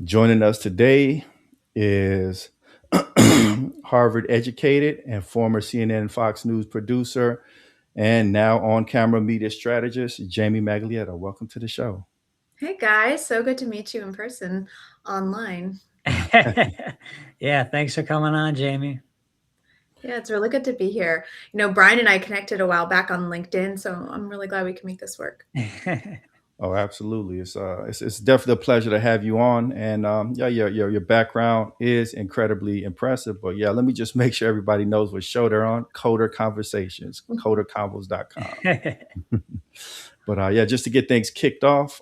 Joining us today is Harvard educated and former CNN and Fox News producer and now on camera media strategist, Jamie Maglietta. Welcome to the show. Hey guys, so good to meet you in person online. Yeah, thanks for coming on, Jamie. Yeah, it's really good to be here. Brian and I connected a while back on LinkedIn, so I'm really glad we can make this work. Oh, absolutely. It's definitely a pleasure to have you on. And yeah, your background is incredibly impressive. But yeah, let me just make sure everybody knows what show they're on. Coder Conversations, coderconvos.com. But yeah, just to get things kicked off,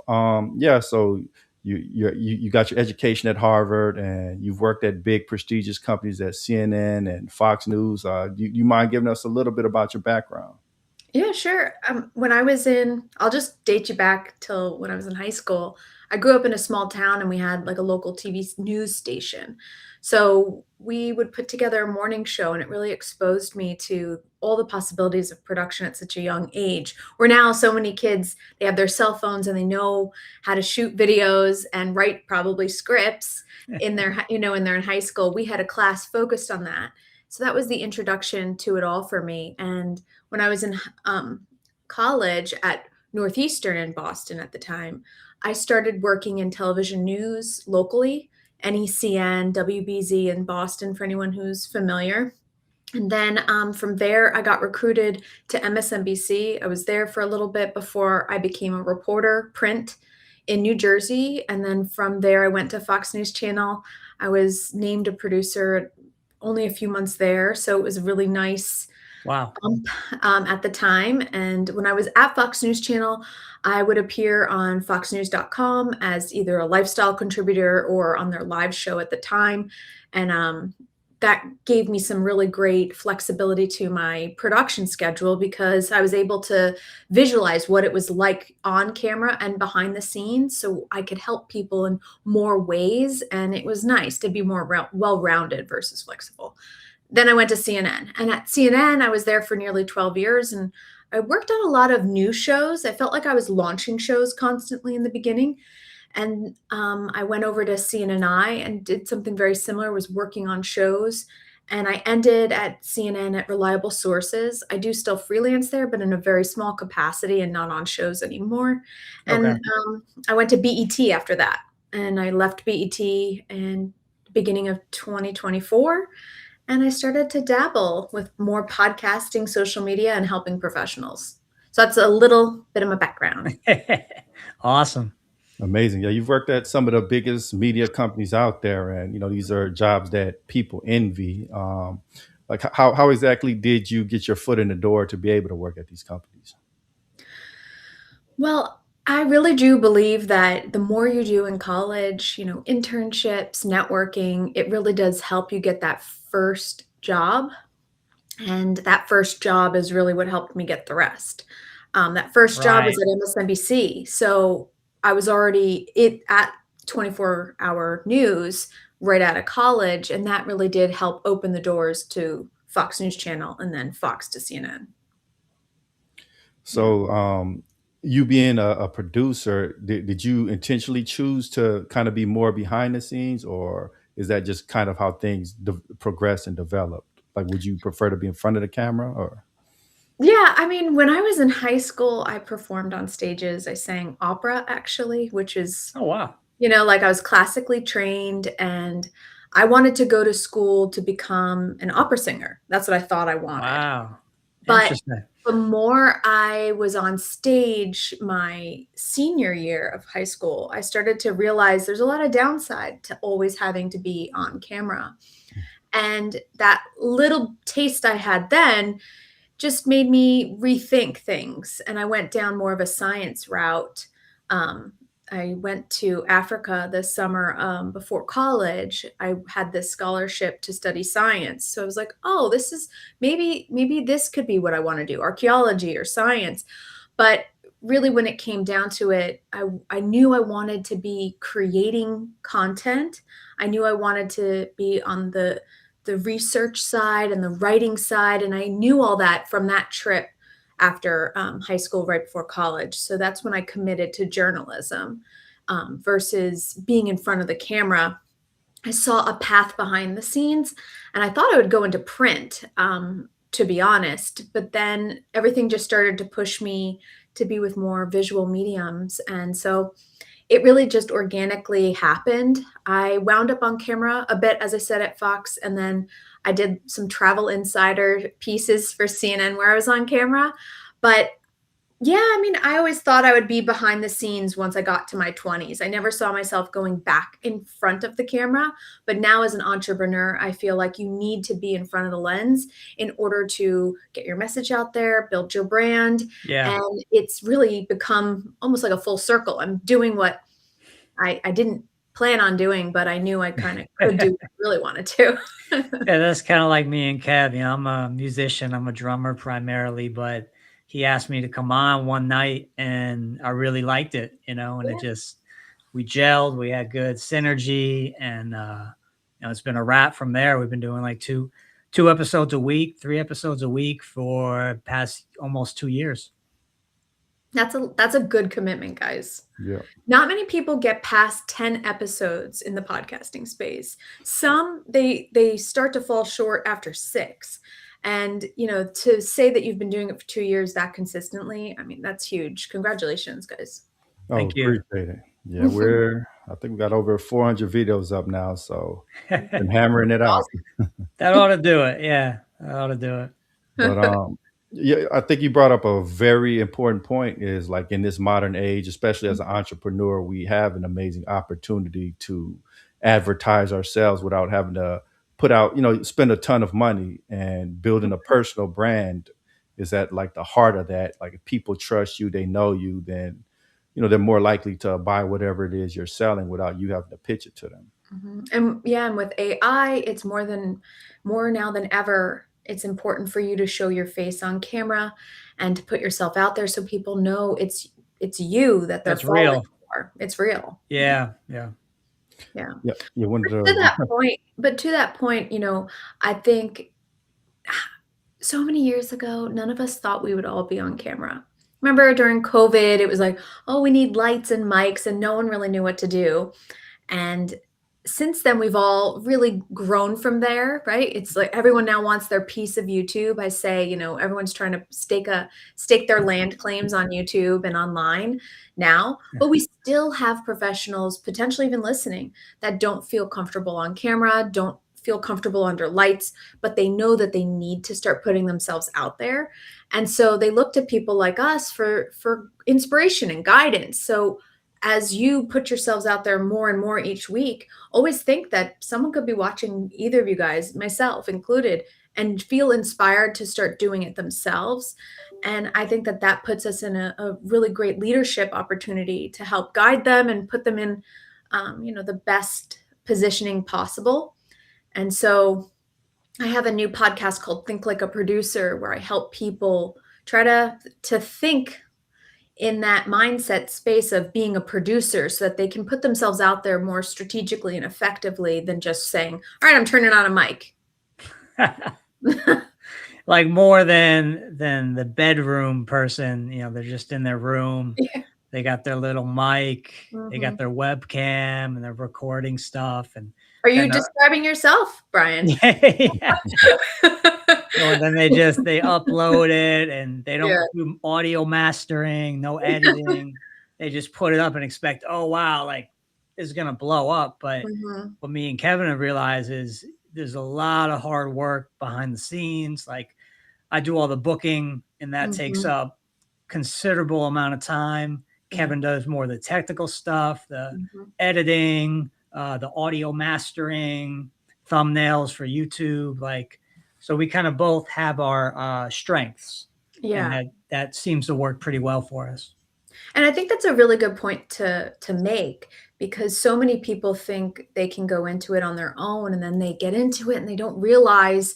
yeah. So you got your education at Harvard, and you've worked at big prestigious companies at CNN and Fox News. Do you mind giving us a little bit about your background? Yeah, sure. I'll just date you back till when I was in high school. I grew up in a small town and we had like a local TV news station. So we would put together a morning show and it really exposed me to all the possibilities of production at such a young age. Where now so many kids, they have their cell phones and they know how to shoot videos and write probably scripts in they're in high school. We had a class focused on that. So that was the introduction to it all for me. And when I was in college at Northeastern in Boston at the time, I started working in television news locally, NECN, WBZ in Boston, for anyone who's familiar. And then from there, I got recruited to MSNBC. I was there for a little bit before I became a reporter, print in New Jersey. And then from there, I went to Fox News Channel. I was named a producer only a few months there. So it was a really nice Wow. at the time. And when I was at Fox News Channel, I would appear on foxnews.com as either a lifestyle contributor or on their live show at the time. And that gave me some really great flexibility to my production schedule because I was able to visualize what it was like on camera and behind the scenes. So I could help people in more ways. And it was nice to be more well rounded versus flexible. Then I went to CNN. And at CNN, I was there for nearly 12 years and I worked on a lot of new shows. I felt like I was launching shows constantly in the beginning. And I went over to CNNI and did something very similar, was working on shows. And I ended at CNN at Reliable Sources. I do still freelance there, but in a very small capacity and not on shows anymore. Okay. And I went to BET after that. And I left BET in the beginning of 2024 and I started to dabble with more podcasting, social media, and helping professionals. So that's a little bit of my background. Awesome. Amazing. Yeah, you've worked at some of the biggest media companies out there, and these are jobs that people envy. Like, how exactly did you get your foot in the door to be able to work at these companies? Well, I really do believe that the more you do in college, internships, networking, it really does help you get that first job. And that first job is really what helped me get the rest. That first job was Right. at MSNBC. So I was already at 24-hour news right out of college. And that really did help open the doors to Fox News Channel and then Fox to CNN. Yeah. So, you being a producer, did you intentionally choose to kind of be more behind the scenes, or is that just kind of how things progress and develop? Like, would you prefer to be in front of the camera, or? Yeah, I mean, when I was in high school, I performed on stages. I sang opera actually, which is, Oh, wow. like I was classically trained and I wanted to go to school to become an opera singer. That's what I thought I wanted. Wow. But Interesting. the more I was on stage my senior year of high school, I started to realize there's a lot of downside to always having to be on camera. And that little taste I had then just made me rethink things. And I went down more of a science route. Um, I went to Africa this summer before college. I had this scholarship to study science. So I was like, oh, this is maybe this could be what I want to do, archaeology or science. But really, when it came down to it, I knew I wanted to be creating content. I knew I wanted to be on the research side and the writing side. And I knew all that from that trip after high school, right before college. So that's when I committed to journalism. versus being in front of the camera. I saw a path behind the scenes, and I thought I would go into print, to be honest. But then everything just started to push me to be with more visual mediums. And so it really just organically happened. I wound up on camera a bit, as I said, at Fox, and then I did some Travel Insider pieces for CNN where I was on camera. But yeah, I mean, I always thought I would be behind the scenes once I got to my 20s. I never saw myself going back in front of the camera. But now, as an entrepreneur, I feel like you need to be in front of the lens in order to get your message out there, build your brand. Yeah. And it's really become almost like a full circle. I'm doing what I didn't plan on doing, but I knew I kind of could do what I really wanted to. Yeah, that's kind of like me and Kev. You know, I'm a musician, I'm a drummer primarily, but he asked me to come on one night and I really liked it, you know, and Yeah. it just, we gelled, we had good synergy, and you know, it's been a wrap from there. We've been doing like two episodes a week, 3 episodes a week for past almost 2 years. That's a good commitment, guys. Yeah. Not many people get past 10 episodes in the podcasting space. Some they start to fall short after 6. And you know, to say that you've been doing it for 2 years that consistently, I mean, that's huge. Congratulations, guys. Oh, Thank you. appreciate it. Yeah, I think we got over 400 videos up now, so been hammering it out. That ought to do it. Yeah, that ought to do it. But yeah, I think you brought up a very important point is like in this modern age, especially as an entrepreneur, we have an amazing opportunity to advertise ourselves without having to put out, spend a ton of money, and building a personal brand is at like the heart of that. Like if people trust you, they know you, then they're more likely to buy whatever it is you're selling without you having to pitch it to them. And yeah, and with AI, it's more now than ever. It's important for you to show your face on camera and to put yourself out there so people know it's you that they're That's following real. for. It's real. Yeah, yeah. Yeah. Yeah, you wanted To to. that point, I think so many years ago, none of us thought we would all be on camera. Remember during COVID, it was like, oh, we need lights and mics, and no one really knew what to do. And since then, we've all really grown from there, right? It's like everyone now wants their piece of YouTube. I say, everyone's trying to stake their land claims on YouTube and online now, but we still have professionals potentially even listening that don't feel comfortable on camera, don't feel comfortable under lights, but they know that they need to start putting themselves out there. And so they look to people like us for inspiration and guidance. So as you put yourselves out there more and more each week, always think that someone could be watching either of you guys, myself included, and feel inspired to start doing it themselves. And I think that puts us in a really great leadership opportunity to help guide them and put them in, the best positioning possible. And so I have a new podcast called Think Like a Producer, where I help people try to think in that mindset space of being a producer so that they can put themselves out there more strategically and effectively than just saying, all right, I'm turning on a mic. Like more than the bedroom person, they're just in their room. Yeah. They got their little mic, they got their webcam, and they're recording stuff. And are you describing yourself, Brian? Yeah. And then they upload it, and they don't do audio mastering, no editing. They just put it up and expect, oh wow, like this is gonna blow up. But what me and Kevin have realized is there's a lot of hard work behind the scenes. Like I do all the booking, and that takes up considerable amount of time. Kevin does more of the technical stuff, the editing, the audio mastering, thumbnails for YouTube. So we kind of both have our strengths. Yeah. And that seems to work pretty well for us. And I think that's a really good point to make, because so many people think they can go into it on their own, and then they get into it and they don't realize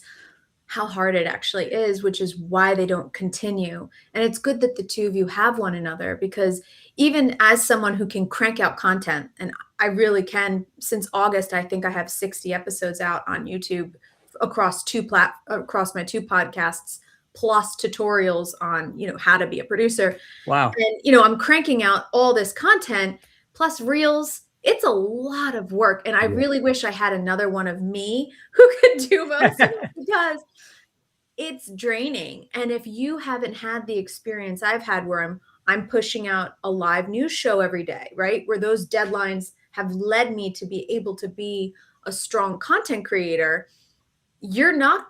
how hard it actually is, which is why they don't continue. And it's good that the two of you have one another, because even as someone who can crank out content, and I really can, since August, I think I have 60 episodes out on YouTube across my 2 podcasts, plus tutorials on, how to be a producer. Wow. And, I'm cranking out all this content, plus reels. It's a lot of work. And I Yeah. really wish I had another one of me who could do most of it, because it's draining. And if you haven't had the experience I've had, where I'm pushing out a live news show every day, right? Where those deadlines have led me to be able to be a strong content creator, you're not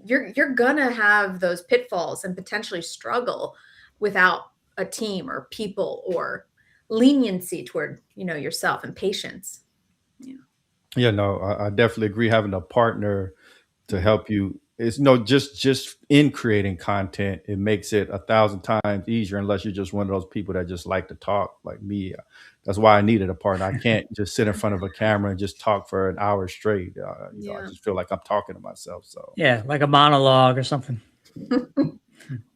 you're gonna have those pitfalls and potentially struggle without a team or people or leniency toward, yourself, and patience. Yeah. Yeah, no, I definitely agree. Having a partner to Mhm. help you is no just in creating content, it makes it 1,000 times easier, unless you're just one of those people that just like to talk like me. That's why I needed a partner. I can't just sit in front of a camera and just talk for an hour straight. I Yeah. just feel like I'm talking to myself. So Yeah, like a monologue or something.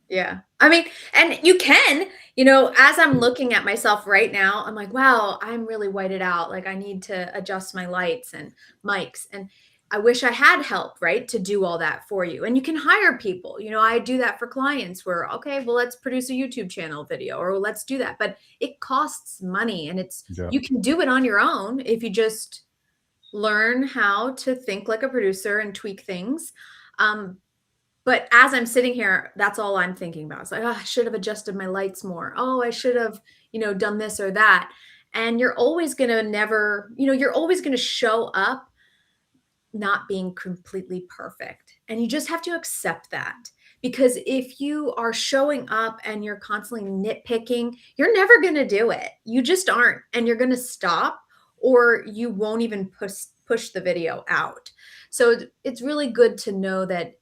Yeah. I mean, and you can, as I'm looking at myself right now, I'm like, wow, I'm really whited out. Like, I need to adjust my lights and mics. And I wish I had help, right, to do all that for you. And you can hire people. I do that for clients where, okay, well, let's produce a YouTube channel video, or let's do that. But it costs money, and yeah, you can do it on your own if you just learn how to think like a producer and tweak things. Um, but as I'm sitting here, that's all I'm thinking about. It's like, oh, I should have adjusted my lights more. Oh, I should have, done this or that. And you're always going to never, you're always going to show up not being completely perfect. And you just have to accept that. Because if you are showing up and you're constantly nitpicking, you're never going to do it. You just aren't. And you're going to stop, or you won't even push the video out. So it's really good to know that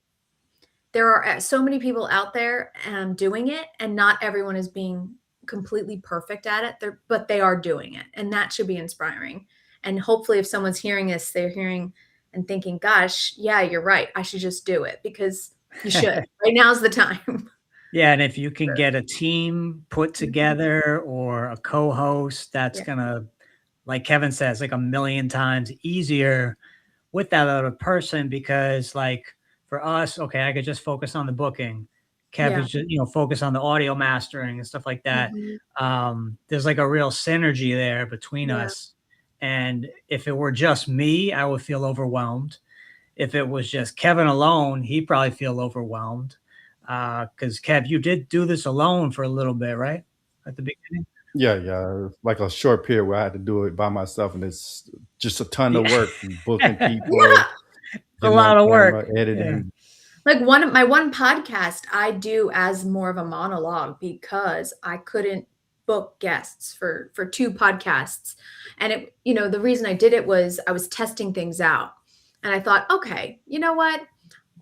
there are so many people out there doing it, and not everyone is being completely perfect at it. But they are doing it, and that should be inspiring. And hopefully, if someone's hearing this, they're hearing and thinking, "Gosh, yeah, you're right. I should just do it," because you should. Right now's the time. Yeah, and if you can get a team put Mhm. together or a co-host, that's Yeah, gonna, like Kevin says, like a million times easier with that other person, because like for us, okay, I could just focus on the booking. yeah, Kevin's just, focus on the audio mastering and stuff like that. mhm, There's like a real synergy there between yeah, us. And if it were just me, I would feel overwhelmed. If it was just Kevin alone, he'd probably feel overwhelmed. Because Kev, you did do this alone for a little bit, right? At the beginning. yeah. Like a short period where I had to do it by myself, and it's just a ton of Yeah. work, booking yeah. people, A getting on lot of work. camera, Yeah. editing. Like my one podcast I do as more of a monologue, because I couldn't book guests for two podcasts. And the reason I did it was I was testing things out. And I thought, okay, you know what?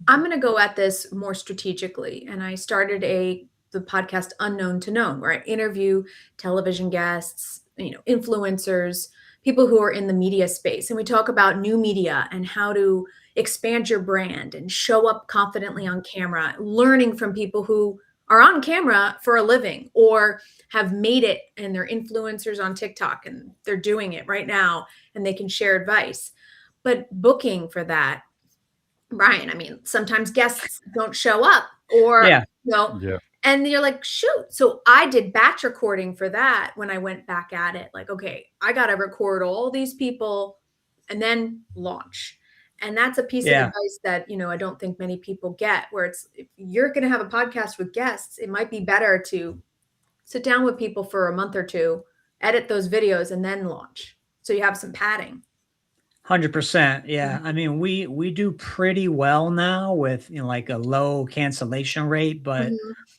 I'm going to go at this more strategically. And I started the podcast Unknown to Known, where I interview television guests, influencers, people who are in the media space. And we talk about new media and how to expand your brand and show up confidently on camera, learning from people who are on camera for a living, or have made it and they're influencers on TikTok and they're doing it right now and they can share advice. But booking for that, Brian, I mean, sometimes guests don't show up, or, Yeah. you know, Yeah, and you're like, shoot. So I did batch recording for that when I went back at it. Like, okay, I got to record all these people and then launch. And that's a piece of Yeah. advice that, I don't think many people get, where it's, if you're going to have a podcast with guests, it might be better to sit down with people for a month or two, edit those videos, and then launch. So you have some padding. 100%. Yeah. I mean, we do pretty well now with, like a low cancellation rate, but Mhm.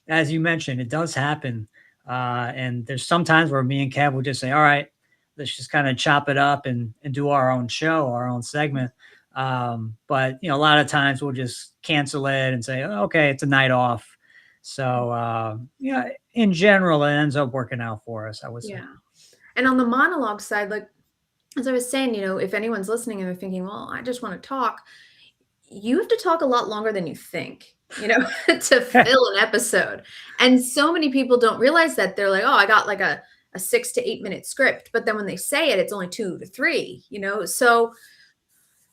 as you mentioned, it does happen. And there's sometimes where me and Kev will just say, all right, let's just kind of chop it up and do our own show, our own segment. But a lot of times we'll just cancel it and say, "Oh, okay, it's a night off." So in general, it ends up working out for us, I would say. Yeah. And on the monologue side, like, as I was saying, if anyone's listening and they're thinking, well, I just want to talk, you have to talk a lot longer than you think, to fill an episode. And so many people don't realize that. They're like, oh, I got like a 6 to 8 minute script. But then when they say it, it's only 2 to 3, So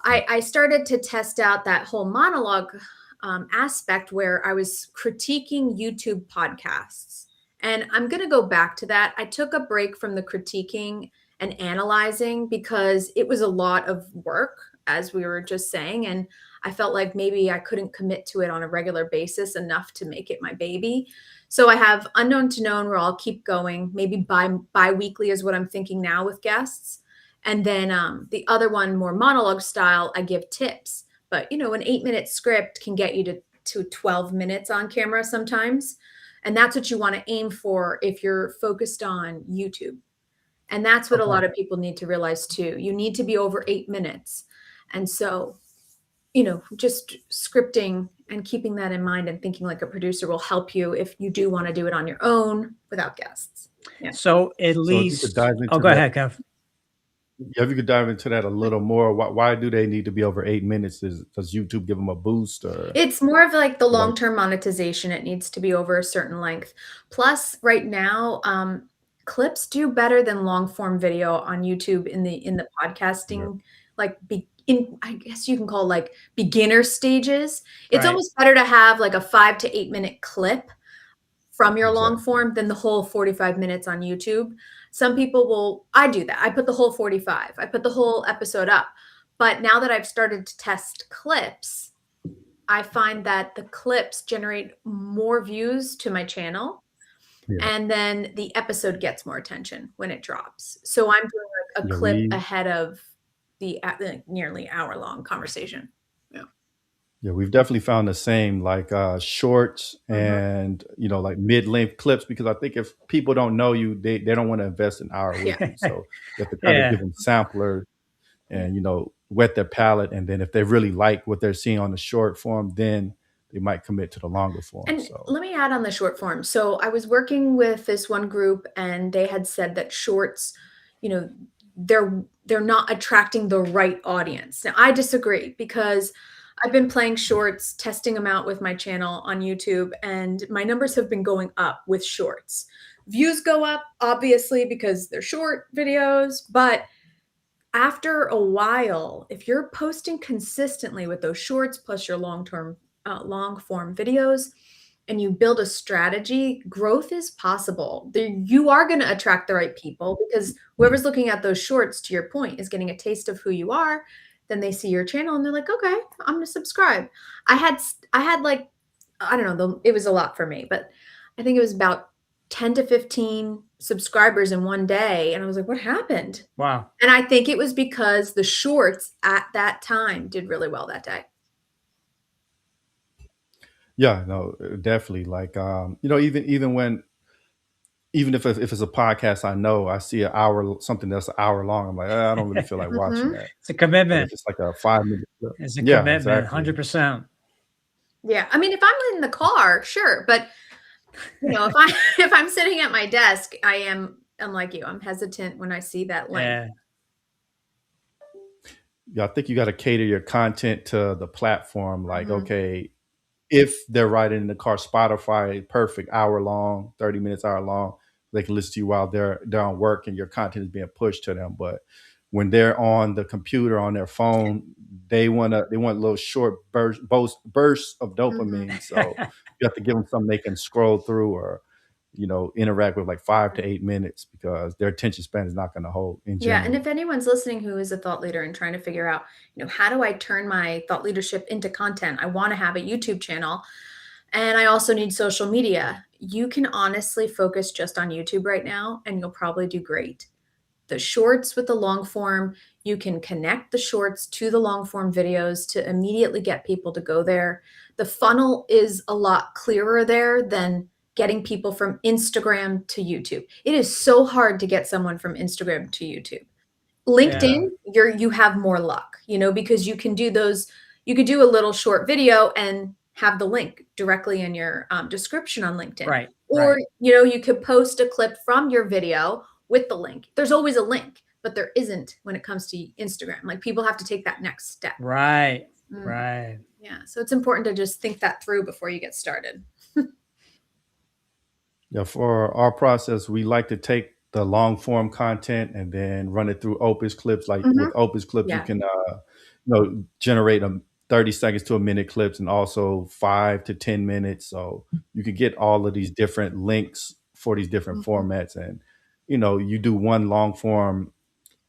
I started to test out that whole monologue aspect, where I was critiquing YouTube podcasts. And I'm going to go back to that. I took a break from the critiquing and analyzing because it was a lot of work, as we were just saying. And I felt like maybe I couldn't commit to it on a regular basis enough to make it my baby. So I have unknown to known where I'll keep going. Maybe bi-weekly is what I'm thinking now with guests. And then the other one, more monologue style, I give tips. But an 8-minute script can get you to 12 minutes on camera sometimes. And that's what you want to aim for if you're focused on YouTube. And that's what a lot Okay. of people need to realize too. You need to be over 8 minutes. And so, just scripting and keeping that in mind and thinking like a producer will help you if you do want to do it on your own without guests. Yeah. So at So if you could least, dive oh, into go that, ahead, Kev. yeah, if you could dive into that a little more, why do they need to be over 8 minutes? Does YouTube give them a boost or It's more of like the like? long-term monetization. It needs to be over a certain length. Plus, right now, clips do better than long form video on YouTube in the Yeah, podcasting, like I guess you can call it like beginner stages. It's Right. almost better to have like a 5 to 8 minute clip from your long exactly. form than the whole 45 minutes on YouTube. Some people I do that. I put the whole 45, I put the whole episode up. But now that I've started to test clips, I find that the clips generate more views to my channel, Yeah, and then the episode gets more attention when it drops. So I'm doing like a yeah, clip ahead of the nearly hour-long conversation. Yeah. yeah, we've definitely found the same, like shorts Mhm. and like mid-length clips, because I think if people don't know you, they don't want to invest an hour Yeah. with you. So you have to kind of Yeah. give them samplers Yeah. and wet their palate, and then if they really like what they're seeing on the short form, then they might commit to the longer form. And So let me add on the short form. So I was working with this one group and they had said that shorts, you know, they're not attracting the right audience. Now I disagree because I've been playing shorts, testing them out with my channel on YouTube, and my numbers have been going up with shorts. Views go up obviously because they're short videos, but after a while, if you're posting consistently with those shorts plus your long form videos, and you build a strategy, growth is possible. You are going to attract the right people because whoever's looking at those shorts, to your point, is getting a taste of who you are. Then they see your channel and they're like, okay, I'm going to subscribe. I had like, I don't know, it was a lot for me, but I think it was about 10 to 15 subscribers in one day. And I was like, what happened? Wow. And I think it was because the shorts at that time did really well that day. yeah, no, definitely. Like even if it's a podcast, I see an hour, something that's an hour long. I'm like, I don't really feel like watching Mhm. that. It's a But if commitment. it's like a 5 minute clip, It's a yeah, commitment, exactly. 100%. Yeah. I mean, if I'm in the car, sure. But if I if I'm sitting at my desk, I'm like you. I'm hesitant when I see that length. Yeah. Yeah, I think you got to cater your content to the platform. Like, Mhm. okay, if they're riding in the car, Spotify, perfect, hour long, 30 minutes, hour long. They can listen to you while they're on work and your content is being pushed to them. But when they're on the computer, on their phone, they want little short bursts of Mhm. dopamine. So you have to give them something they can scroll through or interact with, like 5 to 8 minutes, because their attention span is not going to hold in Yeah, and general. if anyone's listening who is a thought leader and trying to figure out, how do I turn my thought leadership into content? I want to have a YouTube channel and I also need social media. You can honestly focus just on YouTube right now and you'll probably do great. The shorts with the long form, you can connect the shorts to the long form videos to immediately get people to go there. The funnel is a lot clearer there than getting people from Instagram to YouTube. It is so hard to get someone from Instagram to YouTube. Yeah. LinkedIn, you have more luck, because you could do a little short video and have the link directly in your description on LinkedIn. Right. Or, Right. you could post a clip from your video with the link. There's always a link, but there isn't when it comes to Instagram. Like people have to take that next step. Right. Mm, Right. yeah. So it's important to just think that through before you get started. Yeah, for our process, we like to take the long form content and then run it through Opus clips. Like with Mhm. Opus clips, you Yeah. can generate 30 seconds to a minute clips and also 5 to 10 minutes. So you can get all of these different links for these different Mhm. formats, and you do one long form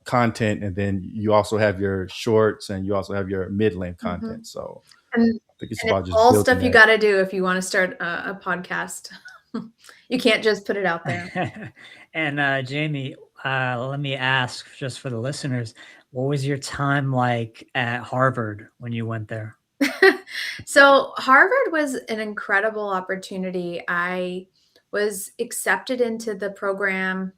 content, and then you also have your shorts, and you also have your mid-length Mhm. content. So And I think it's and it's about just all building stuff you that. gotta do if you wanna start a podcast. You can't just put it out there. And Jamie, let me ask just for the listeners, what was your time like at Harvard when you went there? So, Harvard was an incredible opportunity. I was accepted into the program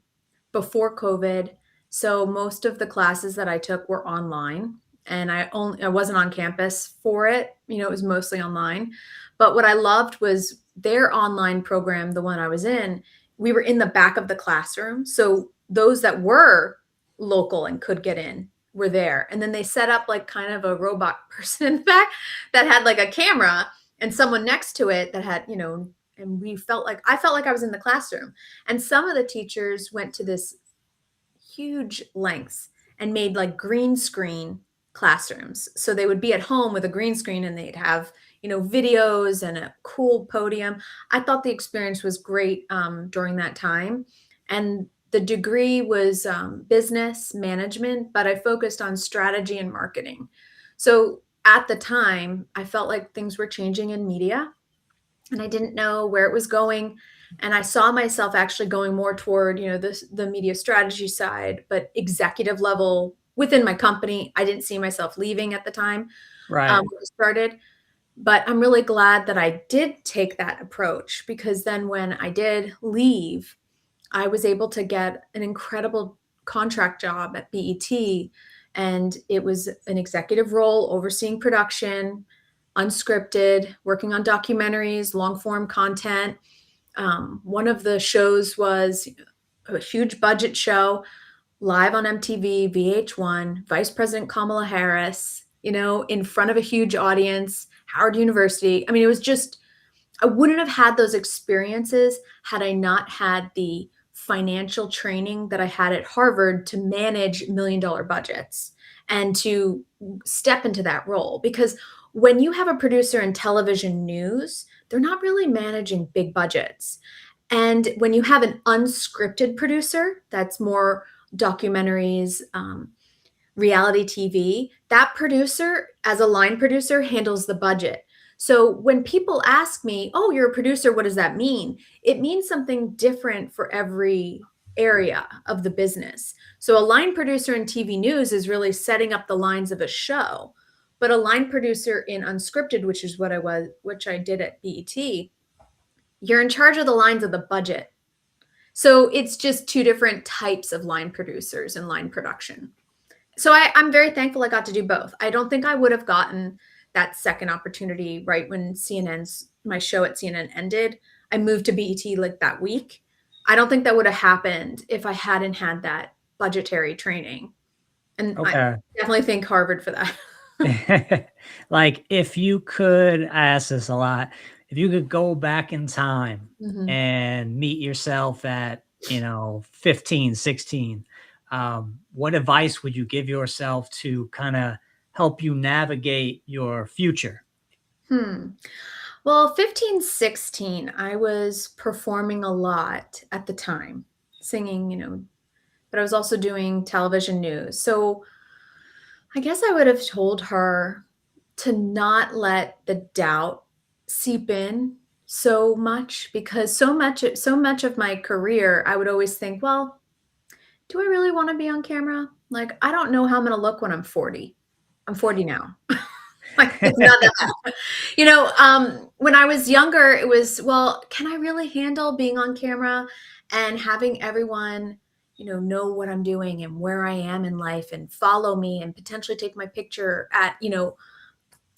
before COVID. So most of the classes that I took were online and I wasn't on campus for it. It was mostly online. But what I loved was their online program, the one I was in, we were in the back of the classroom. So those that were local and could get in were there. And then they set up like kind of a robot person in the back that had like a camera and someone next to it that had, and I felt like I was in the classroom. And some of the teachers went to this huge lengths and made like green screen classrooms. So they would be at home with a green screen and they'd have, videos and a cool podium. I thought the experience was great during that time. And the degree was business management, but I focused on strategy and marketing. So at the time, I felt like things were changing in media and I didn't know where it was going. And I saw myself actually going more toward, the media strategy side, but executive level within my company. I didn't see myself leaving at the time Right. when I started. But I'm really glad that I did take that approach because then when I did leave, I was able to get an incredible contract job at BET. And it was an executive role overseeing production, unscripted, working on documentaries, long form content. One of the shows was a huge budget show live on MTV, VH1, Vice President Kamala Harris, in front of a huge audience, Howard University. I mean, it was just I wouldn't have had those experiences had I not had the financial training that I had at Harvard to manage $1,000,000 budgets and to step into that role. Because when you have a producer in television news, they're not really managing big budgets. And when you have an unscripted producer that's more documentaries, reality TV, that producer, as a line producer, handles the budget. So when people ask me, "Oh, you're a producer, what does that mean?" It means something different for every area of the business. So a line producer in TV news is really setting up the lines of a show. But a line producer in unscripted, which is which I did at BET, you're in charge of the lines of the budget. So it's just two different types of line producers and line production. So I'm very thankful I got to do both. I don't think I would have gotten that second opportunity right when my show at CNN ended. I moved to BET like that week. I don't think that would have happened if I hadn't had that budgetary training. And I Okay. definitely thank Harvard for that. Like, if you could, I ask this a lot, if you could go back in time Mhm. and meet yourself at, 15, 16, what advice would you give yourself to kind of help you navigate your future? Hmm. Well, 15, 16, I was performing a lot at the time, singing, but I was also doing television news. So I guess I would have told her to not let the doubt seep in so much because so much of my career I would always think, well, do I really want to be on camera? Like I don't know how I'm going to look when I'm 40. I'm 40 now. Like it's not that. When I was younger, it was, well, can I really handle being on camera and having everyone, know what I'm doing and where I am in life and follow me and potentially take my picture at,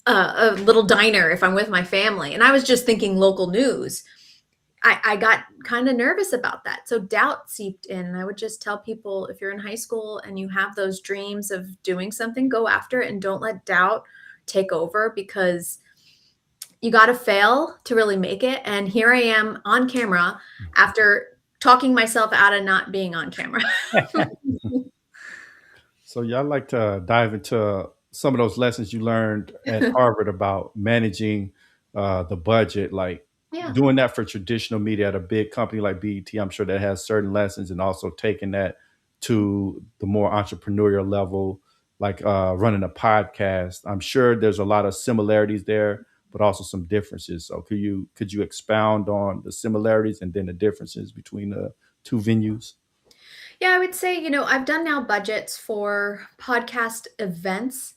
a little diner if I'm with my family. And I was just thinking local news. I got kind of nervous about that. So doubt seeped in. And I would just tell people if you're in high school and you have those dreams of doing something, go after it and don't let doubt take over because you got to fail to really make it. And here I am on camera after talking myself out of not being on camera. So y'all like to dive into some of those lessons you learned at Harvard about managing the budget, like Yeah. doing that for traditional media at a big company like BET. I'm sure that has certain lessons, and also taking that to the more entrepreneurial level, like running a podcast. I'm sure there's a lot of similarities there, but also some differences. So could you expound on the similarities and then the differences between the two venues? Yeah, I would say, I've done now budgets for podcast events,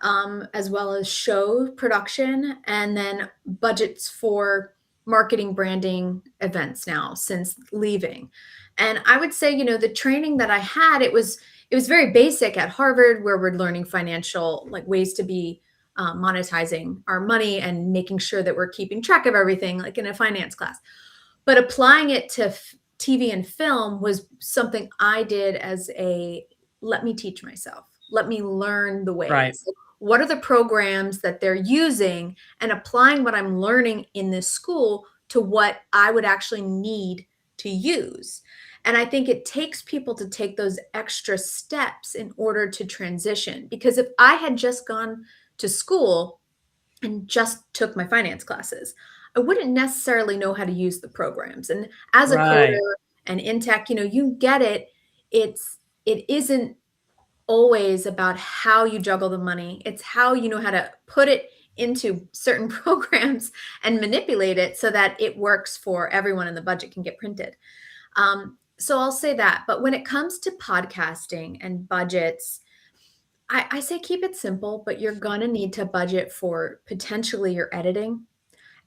as well as show production, and then budgets for marketing, branding events now since leaving. And I would say, the training that I had, it was very basic at Harvard, where we're learning financial like ways to be monetizing our money and making sure that we're keeping track of everything, like in a finance class. But applying it to TV and film was something I did as a let me teach myself. Let me learn the Right. ways. Like, what are the programs that they're using, and applying what I'm learning in this school to what I would actually need to use. And I think it takes people to take those extra steps in order to transition. Because if I had just gone to school and just took my finance classes, I wouldn't necessarily know how to use the programs. And as a Right. coder and in tech, you get it. It isn't always about how you juggle the money. It's how you know how to put it into certain programs and manipulate it so that it works for everyone and the budget can get printed. So I'll say that. But when it comes to podcasting and budgets, I say keep it simple, but you're going to need to budget for potentially your editing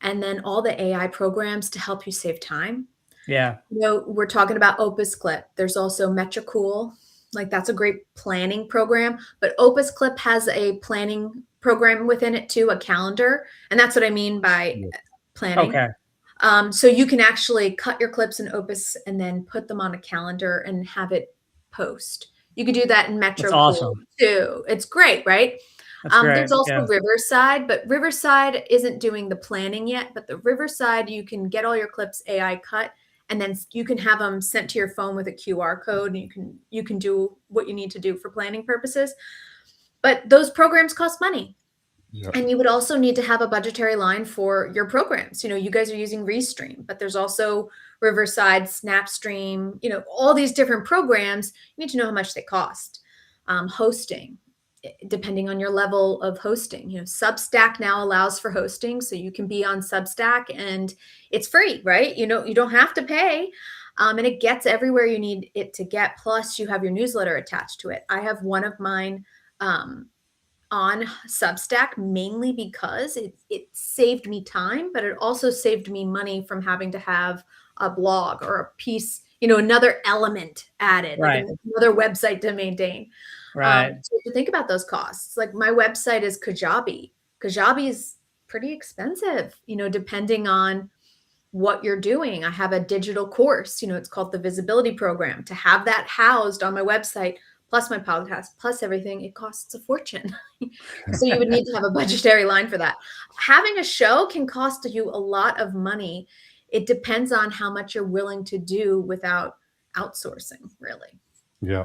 and then all the AI programs to help you save time. Yeah. We're talking about Opus Clip. There's also Metricool. Like that's a great planning program, but Opus Clip has a planning program within it too, a calendar. And that's what I mean by Yeah. planning. Okay. So you can actually cut your clips in Opus and then put them on a calendar and have it post. You could do that in That's Metricool awesome. too. It's great, right? That's great. There's also Yeah. Riverside, but Riverside isn't doing the planning yet. But the Riverside, you can get all your clips AI cut, and then you can have them sent to your phone with a QR code, and you can do what you need to do for planning purposes. But those programs cost money. Yeah. And you would also need to have a budgetary line for your programs. You guys are using Restream, but there's also Riverside, Snapstream, all these different programs. You need to know how much they cost. Hosting, depending on your level of hosting. Substack now allows for hosting, so you can be on Substack and it's free, right? You don't have to pay. And it gets everywhere you need it to get. Plus, you have your newsletter attached to it. I have one of mine on Substack mainly because it saved me time, but it also saved me money from having to have a blog or a piece, another element added, Right. like another website to maintain. Right. So if you think about those costs, like my website is Kajabi. Kajabi is pretty expensive, depending on what you're doing. I have a digital course, it's called the Visibility Program. To have that housed on my website, plus my podcast, plus everything, it costs a fortune. So you would need to have a budgetary line for that. Having a show can cost you a lot of money. It depends on how much you're willing to do without outsourcing, really. Yeah.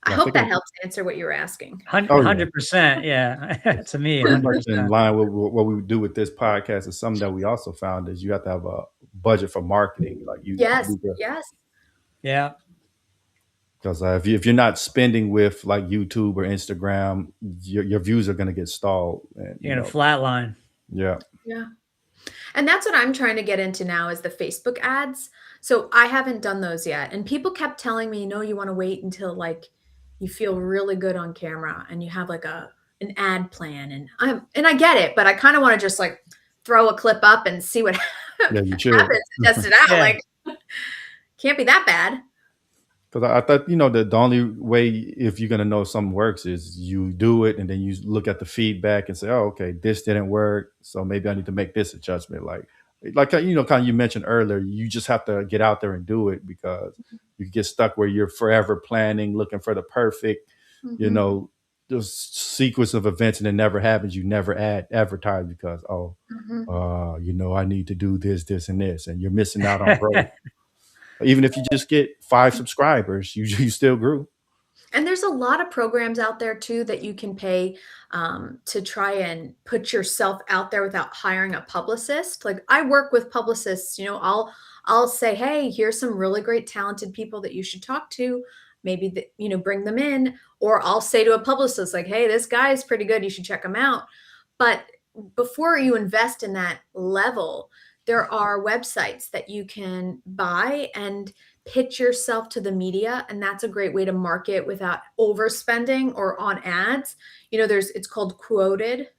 I I hope think that helps answer what you were asking. Oh yeah. 100%. Yeah. To me, Pretty much in 100%. line with what we would do with this podcast is something that we also found is you have to have a budget for marketing. Like Yes, yes. Yeah. because if you're not spending with like YouTube or Instagram, your views are going to get stalled. And You're in a flat line. yeah, Yeah. And that's what I'm trying to get into now is the Facebook ads. So I haven't done those yet. And people kept telling me, no, you want to wait until like you feel really good on camera and you have like an ad plan. And I get it, but I kind of want to just like throw a clip up and see what yeah, you should. happens and test it out. Yeah. Like can't be that bad. Because I thought the only way if you're gonna know something works is you do it and then you look at the feedback and say, oh, okay, this didn't work, so maybe I need to make this adjustment. Like kind of you mentioned earlier, you just have to get out there and do it because you get stuck where you're forever planning, looking for the perfect, you Mhm. know, the sequence of events, and it never happens. You never advertise because Mhm. I need to do this, this, and this, and you're missing out on growth. Even if you just get 5 subscribers, you still grew. And there's a lot of programs out there too that you can pay to try and put yourself out there without hiring a publicist. Like I work with publicists, I'll say, hey, here's some really great talented people that you should talk to. maybe bring them in, or I'll say to a publicist like, hey, this guy is pretty good, you should check him out. But before you invest in that level, there are websites that you can buy and pitch yourself to the media, and that's a great way to market without overspending or on ads. It's called Quoted.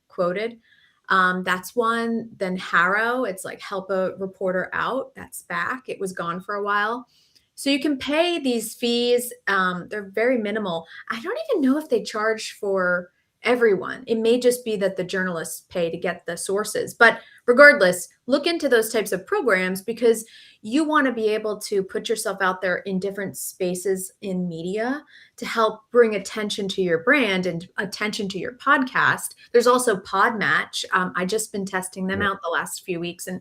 That's one. Then Harrow, it's like help a reporter out. That's back. It was gone for a while. So you can pay these fees. They're very minimal. I don't even know if they charge for everyone. It may just be that the journalists pay to get the sources. But regardless, look into those types of programs, because you want to be able to put yourself out there in different spaces in media to help bring attention to your brand and attention to your podcast. There's also Podmatch. I just been testing them out the last few weeks, and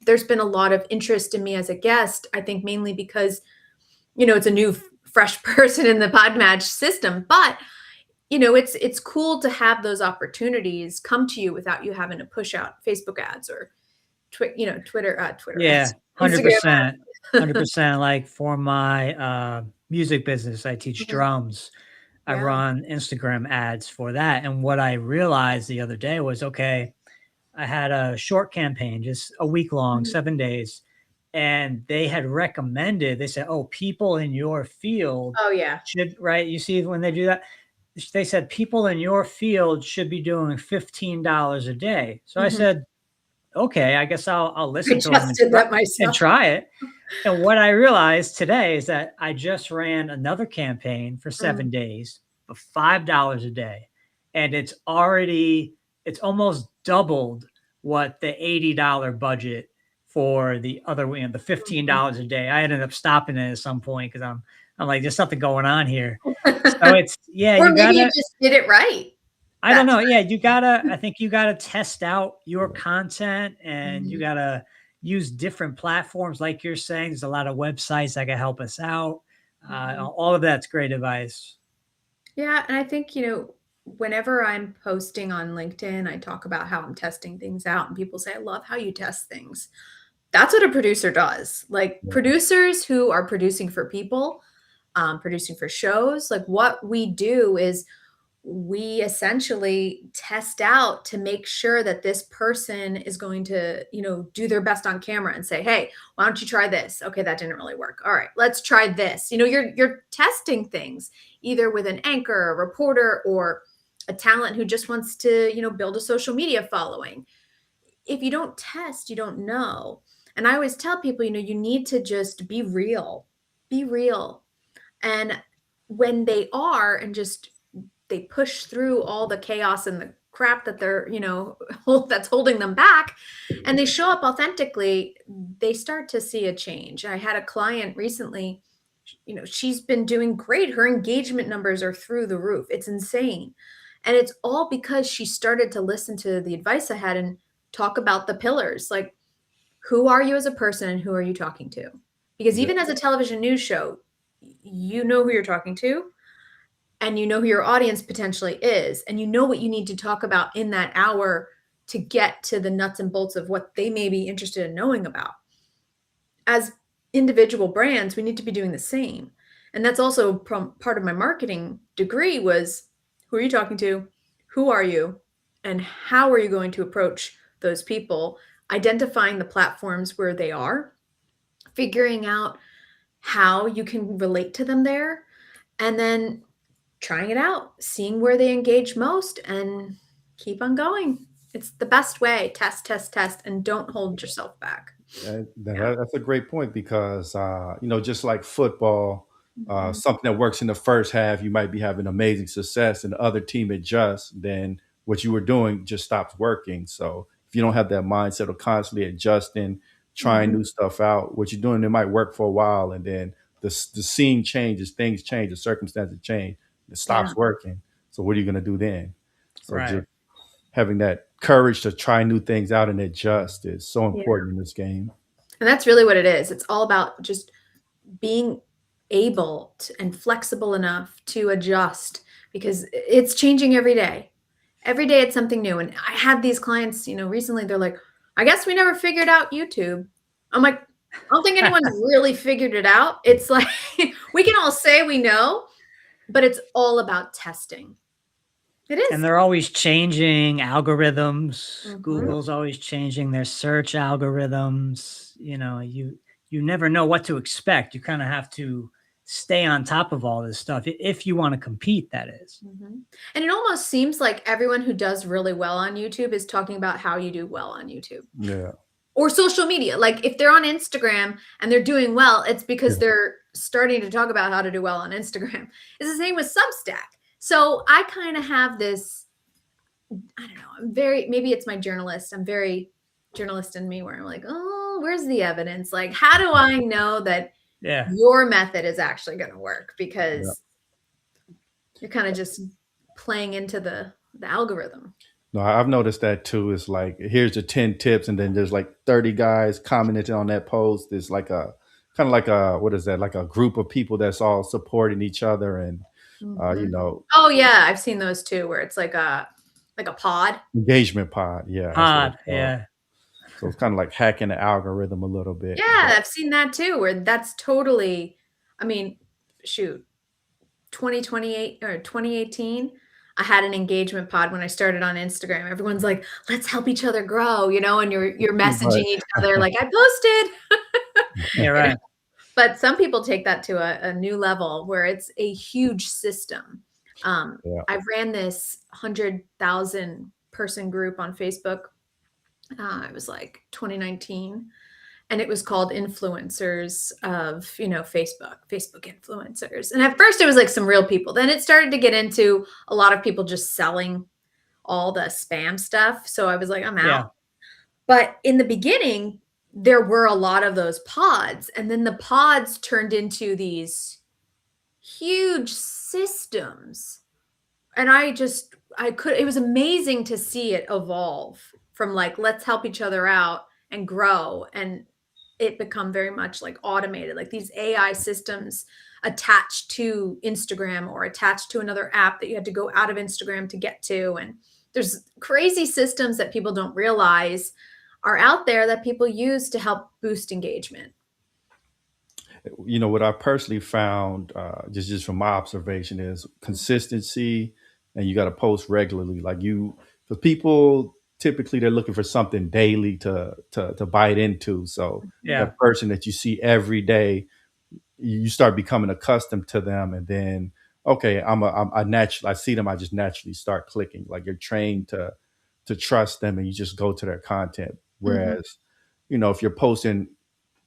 there's been a lot of interest in me as a guest. I think mainly because, it's a new fresh person in the Podmatch system, but it's cool to have those opportunities come to you without you having to push out Facebook ads or Twitter Yeah, ads, 100%. 100%. Like for my music business, I teach drums. I run Instagram ads for that. And what I realized the other day was, okay, I had a short campaign, just a week long, 7 days. And they had recommended, they said, oh, people in your field should, right? You see when they do that, they said people in your field should be doing $15 a day. So I said, okay, I guess I'll listen to them and try it. And what I realized today is that I just ran another campaign for 7 days for $5 a day. And it's almost doubled what the $80 budget for the other, the $15 a day. I ended up stopping it at some point because I'm like, there's something going on here. So it's, or maybe you just did it right. I don't know. Yeah, I think you gotta test out your content, and you gotta use different platforms. Like you're saying, there's a lot of websites that can help us out. All of that's great advice. Yeah. And I think, whenever I'm posting on LinkedIn, I talk about how I'm testing things out, and people say, I love how you test things. That's what a producer does. Like producers who are producing for people, producing for shows, like what we do is we essentially test out to make sure that this person is going to, do their best on camera and say, hey, why don't you try this? Okay, that didn't really work. All right, let's try this. You're testing things either with an anchor, a reporter, or a talent who just wants to, build a social media following. If you don't test, you don't know. And I always tell people, you need to just be real. Be real. And when they are, and just they push through all the chaos and the crap that they're, that's holding them back, and they show up authentically, they start to see a change. I had a client recently, she's been doing great. Her engagement numbers are through the roof. It's insane. And it's all because she started to listen to the advice I had and talk about the pillars. Like, who are you as a person and who are you talking to? Because even as a television news show, you know who you're talking to, and you know who your audience potentially is, and you know what you need to talk about in that hour to get to the nuts and bolts of what they may be interested in knowing about. As individual brands, we need to be doing the same. And that's also part of my marketing degree was, who are you talking to? Who are you? And how are you going to approach those people? Identifying the platforms where they are, figuring out how you can relate to them there, and then trying it out, seeing where they engage most, and keep on going. It's the best way. Test, test, test, and don't hold yourself back. That's a great point because, just like football, something that works in the first half, you might be having amazing success, and the other team adjusts, then what you were doing just stops working. So if you don't have that mindset of constantly adjusting, trying new stuff out, what you're doing, it might work for a while, and then the scene changes, things change, the circumstances change, it stops working. So what are you going to do then? So just having that courage to try new things out and adjust is so important in this game. And that's really what it is. It's all about just being able and flexible enough to adjust, because it's changing every day. Every day it's something new. And I had these clients, recently, they're like, I guess we never figured out YouTube. I'm like, don't think anyone's really figured it out. It's like we can all say we know, but it's all about testing. It And is. they're always changing algorithms. Mhm. Google's always changing their search algorithms. You never know what to expect. You kind of have to stay on top of all this stuff if you want to compete, that is. Mhm. And it almost seems like everyone who does really well on YouTube is talking about how you do well on YouTube Yeah. or social media. Like if they're on Instagram and they're doing well, it's because Yeah. they're starting to talk about how to do well on Instagram. It's the same with Substack. So I kind of have this, I don't know, maybe it's my journalist. I'm very journalist in me where I'm like, oh, where's the evidence? Like, how do I know that Yeah. your method is actually going to work? Yeah. Because you're kind of just playing into the algorithm. No, I've noticed that too. It's like here's the 10 tips, and then there's like 30 guys commenting on that post. There's like a kind of like a what is that? Like a group of people that's all supporting each other, and you Mhm. know, Oh yeah, I've seen those too, where it's like a pod. engagement pod. Yeah, that's what it's Pod, called. yeah. So it's kind of like hacking the algorithm a little bit. Yeah, But I've seen that too, where that's totally, I mean, shoot, 2028 or 2018, I had an engagement pod when I started on Instagram. Everyone's like, "Let's help each other grow," and you're messaging right. each other like, "I posted." Yeah, right. But some people take that to a new level where it's a huge system. Yeah. I ran this 100,000 person group on Facebook. It was like 2019, and it was called influencers of Facebook influencers. And at first it was like some real people. Then it started to get into a lot of people just selling all the spam stuff. So I was like, I'm out. Yeah. But in the beginning, there were a lot of those pods, and then the pods turned into these huge systems. And it was amazing to see it evolve from like, let's help each other out and grow, and it become very much like automated, like these AI systems attached to Instagram or attached to another app that you had to go out of Instagram to get to. And there's crazy systems that people don't realize are out there that people use to help boost engagement. What I personally found, just from my observation, is consistency, and you got to post regularly. Like for people, typically they're looking for something daily to bite into. So Yeah. that person that you see every day, you start becoming accustomed to them, and then okay, I see them, I just naturally start clicking. Like you're trained to trust them, and you just go to their content. Mhm. Whereas, if you're posting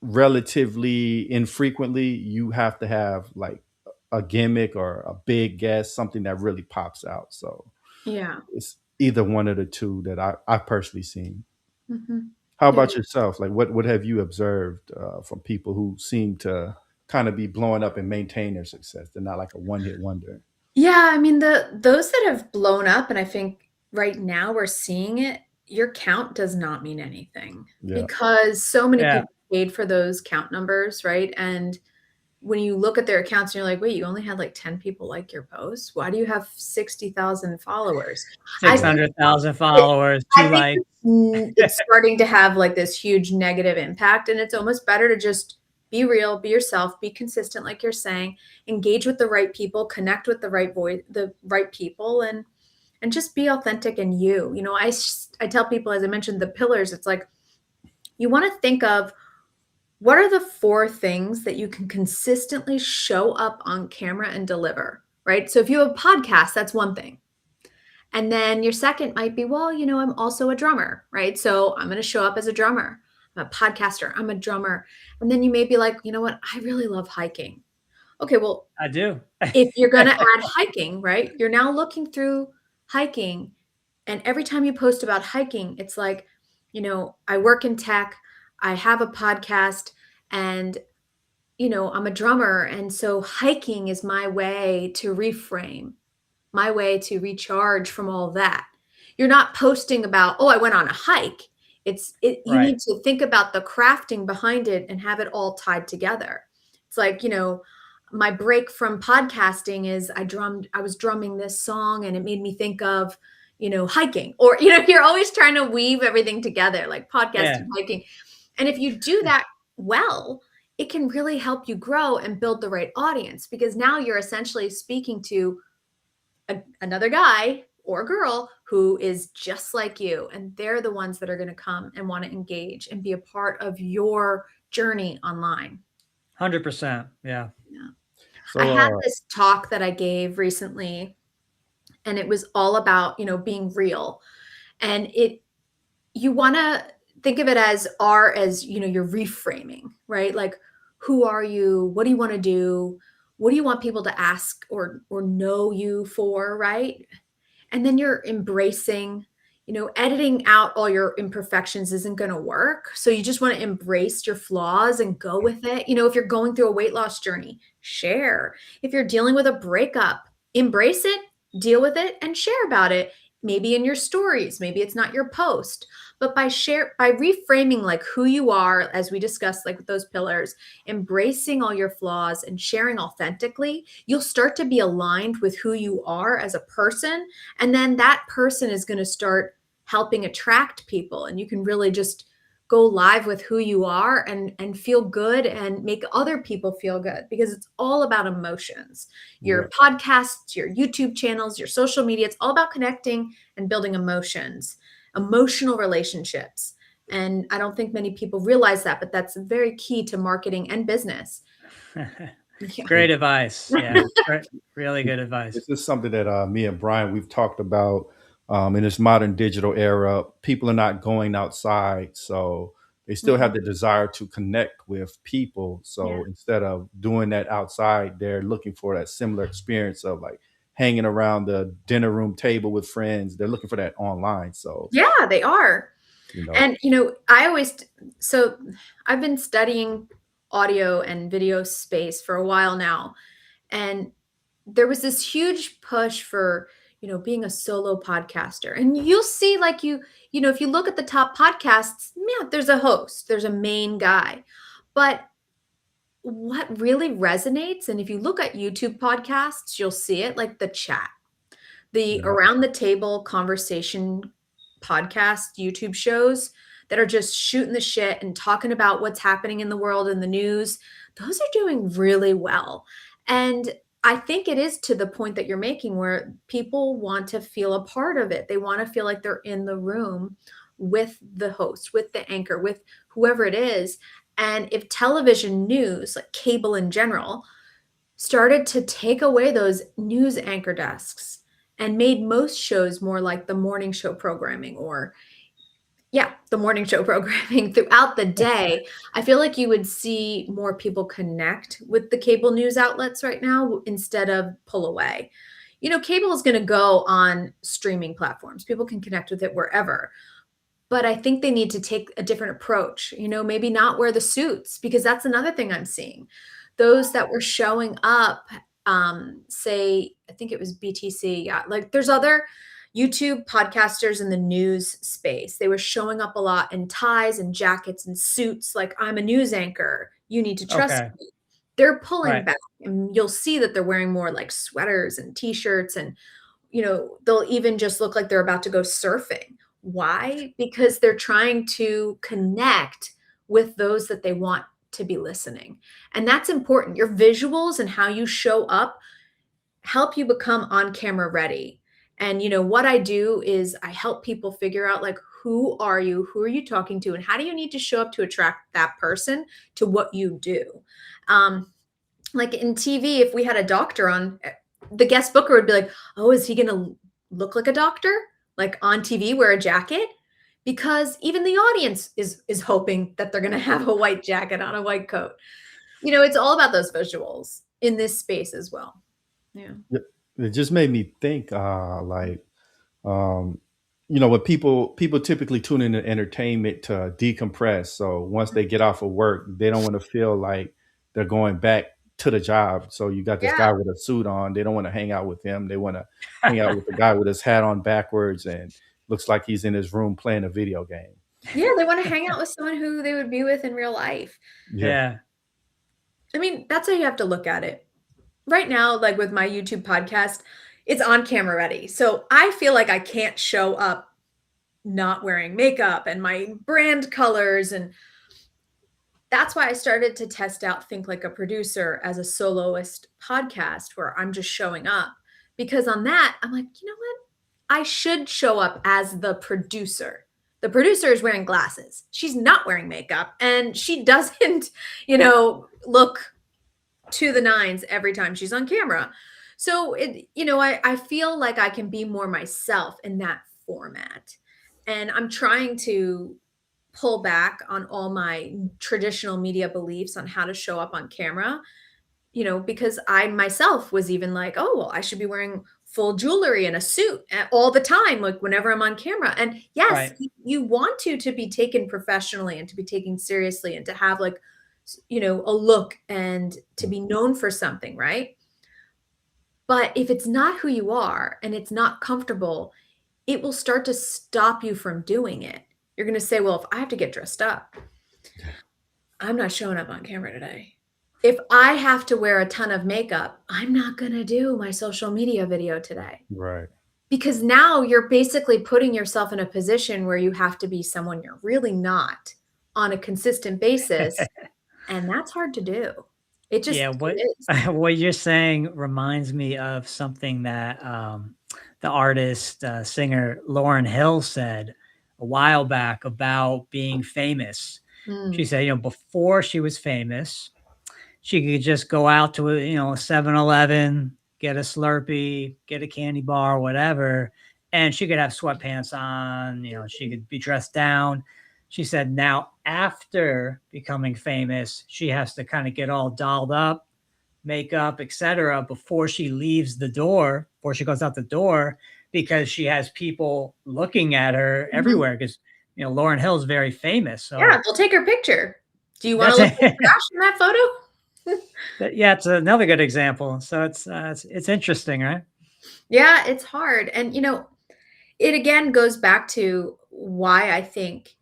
relatively infrequently, you have to have like a gimmick or a big guest, something that really pops out. So Yeah. it's either one of the two that I've personally seen. Mhm. How Yeah. about yourself? Like what have you observed from people who seem to kind of be blowing up and maintain their success? They're not like a one hit wonder. Yeah, I mean, those that have blown up, and I think right now we're seeing it, your count does not mean anything Yeah. because so many Yeah. people paid for those count numbers, right? And when you look at their accounts and you're like, "Wait, you only had like 10 people like your post? Why do you have 60,000 followers?" I think 600,000 followers, I 2 think likes. it's starting to have like this huge negative impact, and it's almost better to just be real, be yourself, be consistent, like you're saying, engage with the right people, connect with the right people, and just be authentic and you. I tell people, as I mentioned, the pillars. It's like you want to think of what are the 4 things that you can consistently show up on camera and deliver, right? So if you have a podcast, that's one thing. And then your second might be, well, I'm also a drummer, right? So I'm going to show up as a drummer. I'm a podcaster. I'm a drummer. And then you may be like, you know what? I really love hiking. Okay, well, I do. if you're going to add hiking, right? You're now looking through hiking. And every time you post about hiking, it's like, I work in tech, I have a podcast, and I'm a drummer. And so hiking is my way to reframe, my way to recharge from all of that. You're not posting about, oh, I went on a hike. You Right. need to think about the crafting behind it and have it all tied together. It's like, my break from podcasting is I was drumming this song and it made me think of, hiking, or, you're always trying to weave everything together, like Yeah. podcasting, hiking. And if you do that well, it can really help you grow and build the right audience, because now you're essentially speaking to another guy or girl who is just like you, and they're the ones that are going to come and want to engage and be a part of your journey online. 100%. Yeah. Yeah. I So had this talk that I gave recently, and it was all about, being real. And you want to think of it as you're reframing, right? Like, who are you? What do you want to do? What do you want people to ask or know you for, right? And then you're embracing, editing out all your imperfections isn't going to work. So you just want to embrace your flaws and go with it. If you're going through a weight loss journey, share. If you're dealing with a breakup, embrace it, deal with it, and share about it. Maybe in your stories, maybe it's not your post, but by reframing like who you are, as we discussed, like with those pillars, embracing all your flaws and sharing authentically, you'll start to be aligned with who you are as a person. And then that person is going to start helping attract people, and you can really just go live with who you are and feel good and make other people feel good, because it's all about emotions. yeah. Your podcasts, your YouTube channels, your social media, it's all about connecting and building emotions, emotional relationships. And I don't think many people realize that, but that's very key to marketing and business. Yeah. Great advice. Yeah. Really good advice. This is something that me and Brian we've talked about in this modern digital era. People are not going outside, so they still have Mhm. the desire to connect with people. Yeah. So instead of doing that outside, they're looking for that similar experience of like hanging around the dinner room table with friends. They're looking for that online. So Yeah, they are. you know, And, so I've been studying audio and video space for a while now. And there was this huge push for, being a solo podcaster. And you'll see, like, if you look at the top podcasts, yeah, there's a host, there's a main guy. But what really resonates, and if you look at YouTube podcasts, you'll see it, like the chat, the yeah, around the table conversation podcast YouTube shows that are just shooting the shit and talking about what's happening in the world and the news. Those are doing really well. And I think it is to the point that you're making, where people want to feel a part of it. They want to feel like they're in the room with the host, with the anchor, with whoever it is. And if television news, like cable in general, started to take away those news anchor desks and made most shows more like the morning show programming, or yeah, the morning show programming throughout the day, I feel like you would see more people connect with the cable news outlets right now instead of pull away. Cable is going to go on streaming platforms. People can connect with it wherever. But I think they need to take a different approach, maybe not wear the suits, because that's another thing I'm seeing. Those that were showing up, say, I think it was BTC. Yeah. Like, there's other YouTube podcasters in the news space. They were showing up a lot in ties and jackets and suits. Like, I'm a news anchor. You need to trust Okay. me. They're pulling Right. back, and you'll see that they're wearing more like sweaters and t-shirts, and they'll even just look like they're about to go surfing. Why? Because they're trying to connect with those that they want to be listening. And that's important. Your visuals and how you show up help you become on camera ready. And what I do is I help people figure out, like, who are you? Who are you talking to? And how do you need to show up to attract that person to what you do? Um, like in TV, if we had a doctor on, the guest booker would be like, "Oh, is he going to look like a doctor? Like on TV, wear a jacket?" Because even the audience is hoping that they're going to have a white jacket on, a white coat. It's all about those visuals in this space as well. Yeah. it just made me think like um, when people typically tune into entertainment to decompress. So once they get off of work, they don't want to feel like they're going back to the job. So you got this Yeah. guy with a suit on. They don't want to hang out with him. They want to hang out with the guy with his hat on backwards and looks like he's in his room playing a video game. Yeah, they want to hang out with someone who they would be with in real life. Yeah, Yeah. I mean, that's how you have to look at it. Right now, like with my YouTube podcast, it's on camera ready. So I feel like I can't show up not wearing makeup and my brand colors. And that's why I started to test out Think Like a Producer as a soloist podcast where I'm just showing up. Because on that, I'm like, you know what? I should show up as the producer. The producer is wearing glasses. She's not wearing makeup and she doesn't, look to the nines every time she's on camera. So I feel like I can be more myself in that format. And I'm trying to pull back on all my traditional media beliefs on how to show up on camera, because I myself was even like, oh, well, I should be wearing full jewelry and a suit all the time, like whenever I'm on camera. And yes, Right. you want to be taken professionally and to be taken seriously and to have like, a look and to be known for something, right? But if it's not who you are and it's not comfortable, it will start to stop you from doing it. You're going to say, well, if I have to get dressed up, I'm not showing up on camera today. If I have to wear a ton of makeup, I'm not going to do my social media video today. Right. Because now you're basically putting yourself in a position where you have to be someone you're really not on a consistent basis. And that's hard to do. It just what is. what you're saying reminds me of something that the artist, singer Lauryn Hill said a while back about being famous. She said, before she was famous, she could just go out to a 7-Eleven, get a Slurpee, get a candy bar, whatever, and she could have sweatpants on. She could be dressed down. She said now after becoming famous, she has to kind of get all dolled up, makeup, etc., before she leaves the door, before she goes out the door, because she has people looking at her everywhere. Because Lauryn Hill is very famous. So yeah, they'll take her picture. Do you want to look like trash in that photo? Yeah, it's another good example. So it's interesting, right? Yeah, it's hard. And it again goes back to why I think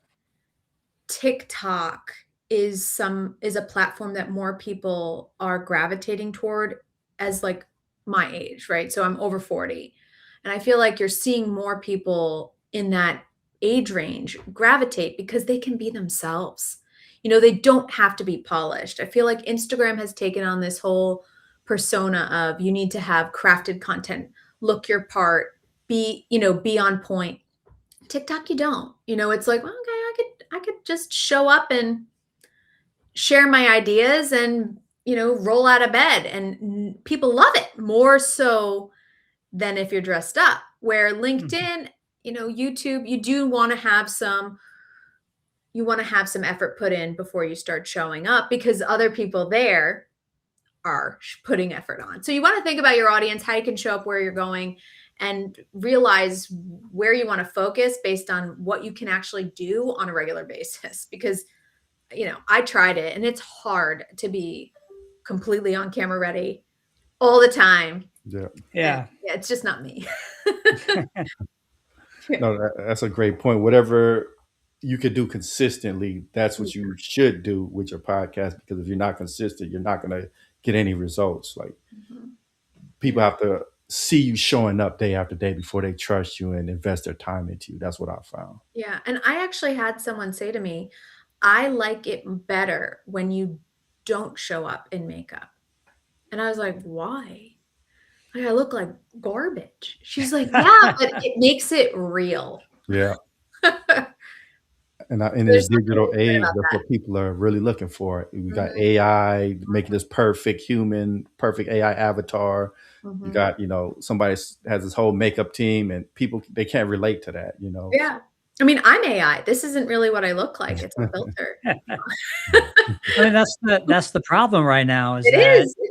TikTok is a platform that more people are gravitating toward as like my age, right? So I'm over 40. And I feel like you're seeing more people in that age range gravitate because they can be themselves. They don't have to be polished. I feel like Instagram has taken on this whole persona of you need to have crafted content, look your part, be on point. TikTok, you don't. It's like, well, okay, I could just show up and share my ideas and, roll out of bed and people love it more so than if you're dressed up. Where LinkedIn, YouTube, you want to have some effort put in before you start showing up because other people there are putting effort on. So you want to think about your audience, how you can show up where you're going and realize where you want to focus based on what you can actually do on a regular basis. Because, I tried it and it's hard to be completely on camera ready all the time. Yeah. Yeah. Yeah, it's just not me. No, that's a great point. Whatever you could do consistently, that's what you should do with your podcast. Because if you're not consistent, you're not going to get any results. Like people have to see you showing up day after day before they trust you and invest their time into you. That's what I found. Yeah. And I actually had someone say to me, I like it better when you don't show up in makeup. And I was like, why? Like, I look like garbage. She's like, yeah, but it makes it real. Yeah. And in this digital age, that's what people are really looking for. We got AI making this perfect human, perfect AI avatar. You got, somebody has this whole makeup team and people, they can't relate to that, Yeah. I mean, I'm AI. This isn't really what I look like. It's a filter. I mean, that's the problem right now. It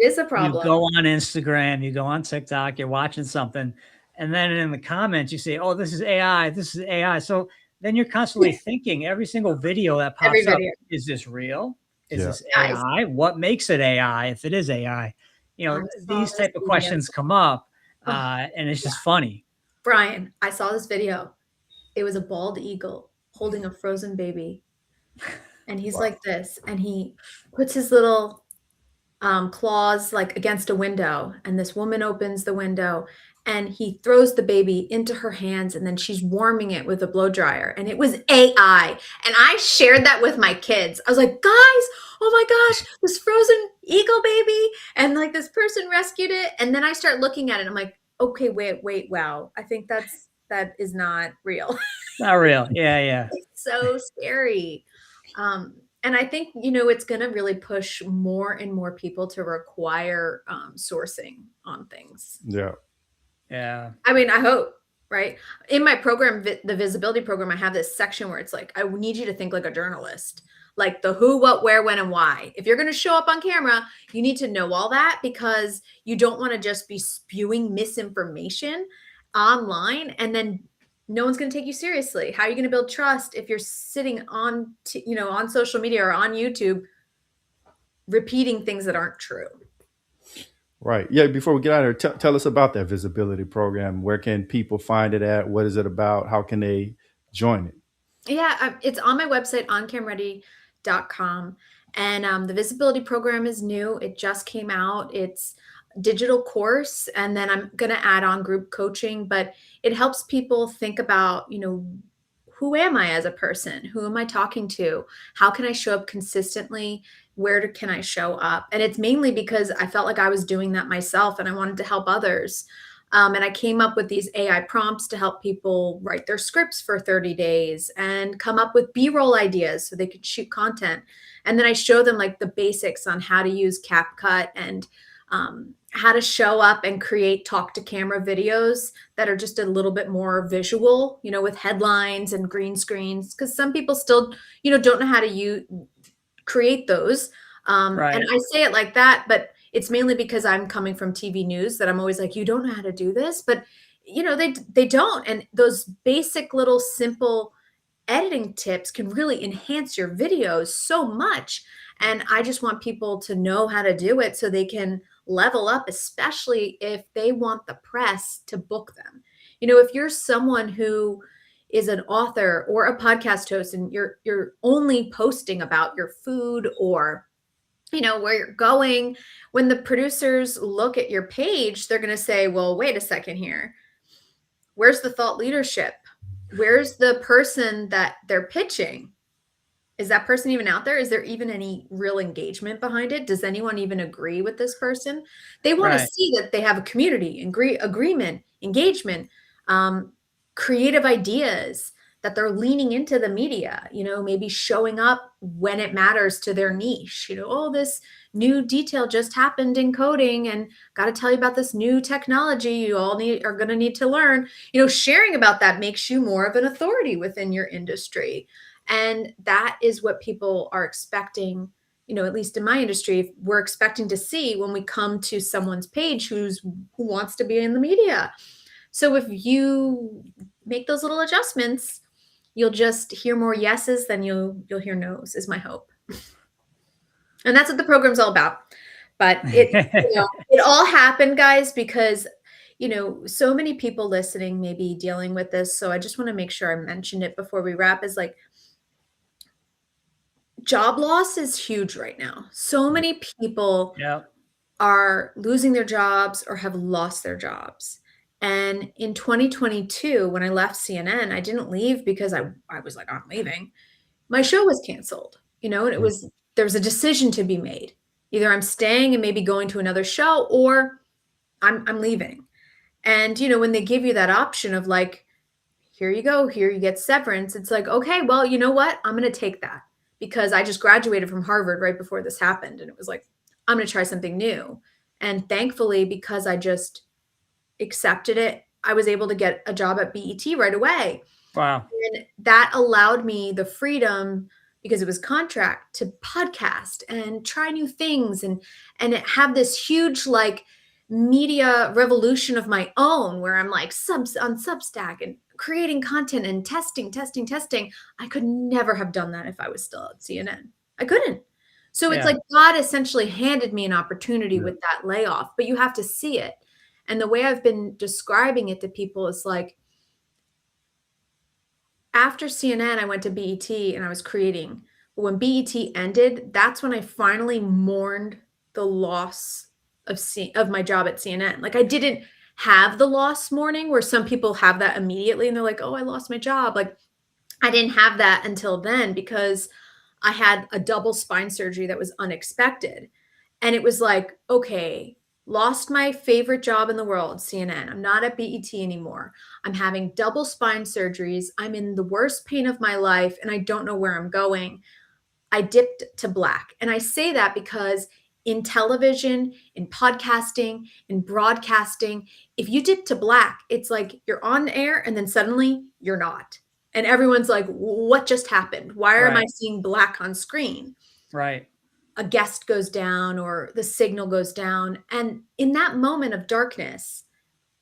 is a problem. You go on Instagram, you go on TikTok, you're watching something, and then in the comments you say, "Oh, this is AI. This is AI." So then you're constantly thinking every single video that pops up: is this real? Is this AI? What makes it AI? If it is AI, these type of questions come up, and it's just funny. Brian, I saw this video. It was a bald eagle holding a frozen baby. And he's like this, and he puts his little claws like against a window, and this woman opens the window and he throws the baby into her hands, and then she's warming it with a blow dryer, and it was AI. And I shared that with my kids. I was like, guys, oh my gosh, this frozen eagle baby, and like this person rescued it. And then I start looking at it, and I'm like, okay, wait, wow. I think that is not real. Not real. Yeah, yeah. It's so scary. And I think, it's going to really push more and more people to require sourcing on things. Yeah. Yeah. I mean, I hope, right? In my program, the visibility program, I have this section where it's like, I need you to think like a journalist, like the who, what, where, when, and why. If you're going to show up on camera, you need to know all that, because you don't want to just be spewing misinformation online and then no one's going to take you seriously. How are you going to build trust if you're sitting on, on social media or on YouTube repeating things that aren't true? Right. Yeah. Before we get out of here, tell us about that visibility program. Where can people find it at? What is it about? How can they join it? Yeah, it's on my website, oncamready.com. And the visibility program is new. It just came out. It's a digital course. And then I'm going to add on group coaching, but it helps people think about, who am I as a person? Who am I talking to? How can I show up consistently? Can I show up? And it's mainly because I felt like I was doing that myself and I wanted to help others. And I came up with these AI prompts to help people write their scripts for 30 days and come up with B-roll ideas so they could shoot content. And then I show them like the basics on how to use CapCut and how to show up and create talk to camera videos that are just a little bit more visual, with headlines and green screens. Because some people still, don't know how to create those. Right. And I say it like that, but it's mainly because I'm coming from TV news that I'm always like, you don't know how to do this, but they don't. And those basic little simple editing tips can really enhance your videos so much. And I just want people to know how to do it so they can level up, especially if they want the press to book them. If you're someone who is an author or a podcast host and you're only posting about your food or where you're going, when the producers look at your page, they're going to say, well, wait a second here. Where's the thought leadership? Where's the person that they're pitching? Is that person even out there? Is there even any real engagement behind it? Does anyone even agree with this person? They want to see that they have a community, agreement, engagement, creative ideas, that they're leaning into the media, maybe showing up when it matters to their niche. Oh, this new detail just happened in coding and got to tell you about this new technology you all are going to need to learn. Sharing about that makes you more of an authority within your industry. And that is what people are expecting, at least in my industry, we're expecting to see when we come to someone's page who wants to be in the media. So if you make those little adjustments, you'll just hear more yeses than you'll hear nos, is my hope. And that's what the program's all about. But it all happened, guys, because so many people listening may be dealing with this. So I just want to make sure I mentioned it before we wrap, is like, job loss is huge right now. So many people are losing their jobs or have lost their jobs. And in 2022, when I left CNN, I didn't leave because I was like, I'm leaving. My show was canceled, and there was a decision to be made. Either I'm staying and maybe going to another show, or I'm leaving. And, when they give you that option of like, here you go, here you get severance, it's like, okay, well, you know what? I'm going to take that, because I just graduated from Harvard right before this happened. And it was like, I'm going to try something new. And thankfully, because I just accepted it, I was able to get a job at BET right away. Wow. And that allowed me the freedom, because it was contract, to podcast and try new things and have this huge like media revolution of my own, where I'm like on Substack and creating content and testing. I could never have done that if I was still at CNN. I couldn't. So it's like God essentially handed me an opportunity with that layoff, but you have to see it. And the way I've been describing it to people is like, after CNN, I went to BET and I was creating. But when BET ended, that's when I finally mourned the loss of my job at CNN. Like, I didn't have the loss mourning where some people have that immediately and they're like, oh, I lost my job. Like, I didn't have that until then, because I had a double spine surgery that was unexpected. And it was like, okay, lost my favorite job in the world, CNN. I'm not at BET anymore. I'm having double spine surgeries. I'm in the worst pain of my life and I don't know where I'm going. I dipped to black. And I say that because in television, in podcasting, in broadcasting, if you dip to black, it's like you're on air and then suddenly you're not. And everyone's like, what just happened? Why am I seeing black on screen? Right. A guest goes down or the signal goes down. And in that moment of darkness,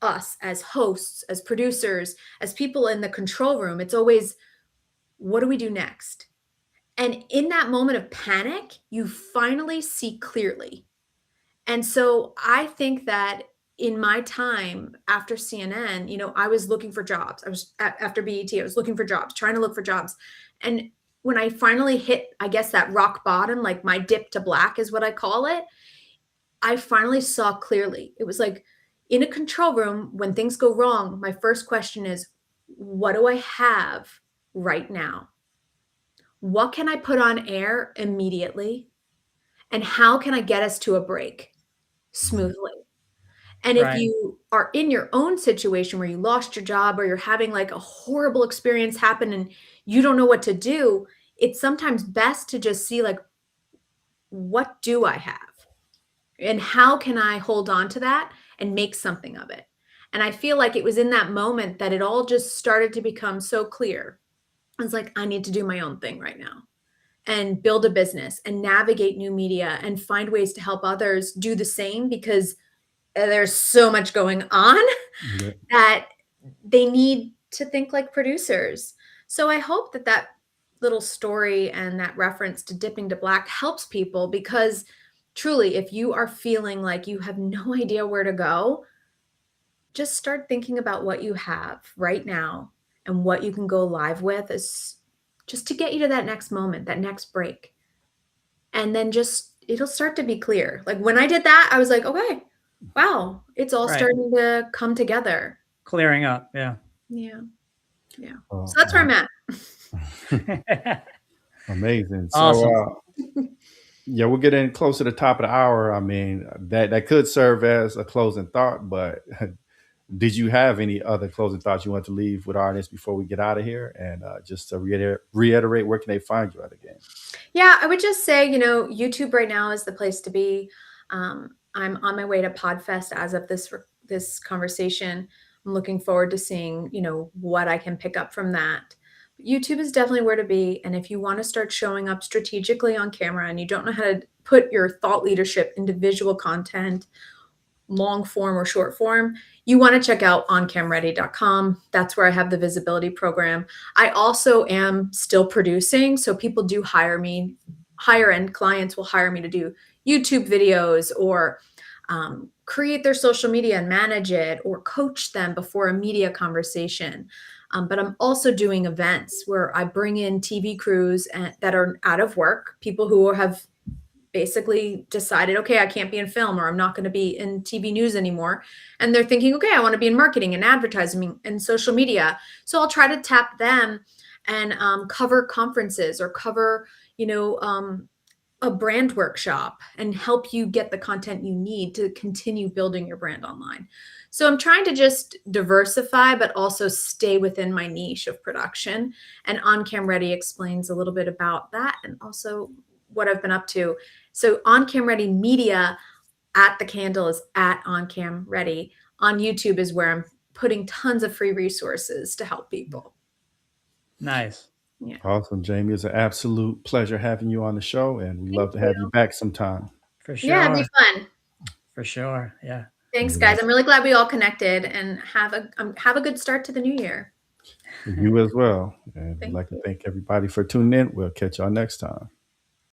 us as hosts, as producers, as people in the control room, it's always, what do we do next? And in that moment of panic, you finally see clearly. And so I think that in my time after CNN, I was looking for jobs. I was after BET, I was looking for jobs, trying to look for jobs. And when I finally hit, I guess, that rock bottom, like my dip to black is what I call it, I finally saw clearly. It was like in a control room, when things go wrong, my first question is, what do I have right now? What can I put on air immediately? And how can I get us to a break smoothly? And if you are in your own situation where you lost your job or you're having like a horrible experience happen and you don't know what to do, it's sometimes best to just see like, what do I have? And how can I hold on to that and make something of it? And I feel like it was in that moment that it all just started to become so clear. I was like, I need to do my own thing right now and build a business and navigate new media and find ways to help others do the same because there's so much going on that they need to think like producers. So I hope that that little story and that reference to dipping to black helps people because truly, if you are feeling like you have no idea where to go, just start thinking about what you have right now and what you can go live with is just to get you to that next moment, that next break. And then just it'll start to be clear. Like when I did that, I was like, okay, wow, it's all starting to come together. Clearing up. Yeah. Yeah. Yeah. So that's where I'm at. Amazing. Awesome. So, yeah, we're getting close to the top of the hour. I mean, that could serve as a closing thought, but did you have any other closing thoughts you want to leave with our audience before we get out of here? And just to reiterate, where can they find you at again? Yeah, I would just say, YouTube right now is the place to be. I'm on my way to Podfest as of this conversation. I'm looking forward to seeing, what I can pick up from that. YouTube is definitely where to be. And if you want to start showing up strategically on camera and you don't know how to put your thought leadership into visual content, long form or short form, you want to check out oncamready.com. That's where I have the visibility program. I also am still producing. So people do hire me, higher end clients will hire me to do YouTube videos or create their social media and manage it or coach them before a media conversation. But I'm also doing events where I bring in TV crews that are out of work, people who have basically decided, okay, I can't be in film or I'm not going to be in TV news anymore. And they're thinking, okay, I want to be in marketing and advertising and social media. So I'll try to tap them and cover conferences or cover, a brand workshop and help you get the content you need to continue building your brand online. So I'm trying to just diversify, but also stay within my niche of production. And On Cam Ready explains a little bit about that and also what I've been up to. So On Cam Ready Media at the candle is at On Cam Ready. On YouTube is where I'm putting tons of free resources to help people. Nice. Yeah. Awesome, Jamie. It's an absolute pleasure having you on the show, and we'd love to have you back sometime. For sure. Yeah, it'd be fun. For sure. Yeah. Thanks, guys. I'm really glad we all connected and have a good start to the new year. You as well. And I'd like to thank everybody for tuning in. We'll catch y'all next time.